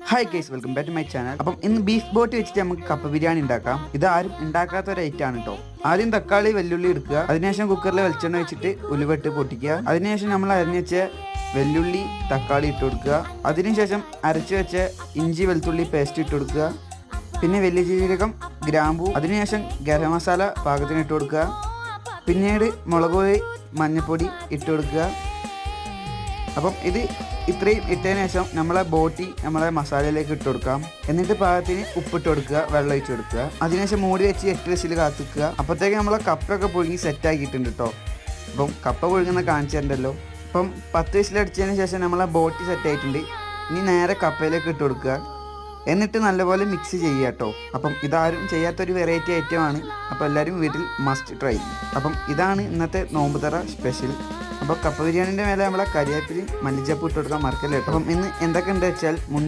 Hi guys, welcome back to my channel. അപ്പം ഇന്ന് beef ബോട്ടി വെച്ചിട്ട് നമുക്ക് കപ്പ ബിരിയാണി ഉണ്ടാക്കാം. ഇത് ആരും ഉണ്ടാക്കാത്ത ഒരു ഐറ്റം ആണ് കേട്ടോ. ആദ്യം തക്കാളി വെല്ലുള്ളി എടുക്കുക. അതിനുശേഷം കുക്കറിൽ വെളിച്ചെണ്ണ വെച്ചിട്ട് ഉലുവട്ട് പൊട്ടിക്കുക. അതിനുശേഷം നമ്മൾ അരിഞ്ഞു വെച്ച വെല്ലുള്ളി തക്കാളി ഇട്ട് കൊടുക്കുക. അതിനുശേഷം അരച്ചു വെച്ച ഇഞ്ചി വെളുത്തുള്ളി പേസ്റ്റ് ഇട്ട് കൊടുക്കുക. പിന്നെ വലിയ ജീരകം, ഗ്രാമ്പൂ, അതിനുശേഷം ഗരം മസാല പാകത്തിന് ഇട്ട് കൊടുക്കുക. പിന്നീട് മുളക് പൊടി, മഞ്ഞൾപ്പൊടി ഇട്ട് കൊടുക്കുക. അപ്പം ഇത് ഇത്രയും ഇട്ടതിന് ശേഷം നമ്മളെ ബോട്ടി നമ്മളെ മസാലയിലേക്ക് ഇട്ട് കൊടുക്കാം. എന്നിട്ട് പാകത്തിന് ഉപ്പിട്ട് കൊടുക്കുക, വെള്ളം ഒഴിച്ച് കൊടുക്കുക. അതിനുശേഷം മൂടി വെച്ച് 8 വിസിൽ കാത്തിക്കുക. അപ്പോഴത്തേക്ക് നമ്മളെ കപ്പൊക്കെ പുഴുങ്ങി സെറ്റ് ആക്കിയിട്ടുണ്ട് കേട്ടോ. അപ്പം കപ്പ പുഴുങ്ങുന്ന കാണിച്ചു തരണ്ടല്ലോ. അപ്പം 10 വിസിലടിച്ചതിന് ശേഷം നമ്മളെ ബോട്ടി സെറ്റ് ആയിട്ടുണ്ട്. ഇനി നേരെ കപ്പയിലേക്ക് ഇട്ട് കൊടുക്കുക. എന്നിട്ട് നല്ലപോലെ മിക്സ് ചെയ്യുക കേട്ടോ. അപ്പം ഇതാരും ചെയ്യാത്തൊരു വെറൈറ്റി ഐറ്റമാണ്. അപ്പോൾ എല്ലാവരും വീട്ടിൽ മസ്റ്റ് ട്രൈ. അപ്പം ഇതാണ് ഇന്നത്തെ നോമ്പ് തറ സ്പെഷ്യൽ. അപ്പോൾ കപ്പ ബിരിയാണിൻ്റെ മേലെ നമ്മളെ കരിവേപ്പിലയും മല്ലിച്ചപ്പ് ഇട്ട് കൊടുക്കാൻ മറക്കല്ലേ കേട്ടോ. അപ്പം ഇന്ന് എന്തൊക്കെ ഉണ്ട് വെച്ചാൽ മുന്തി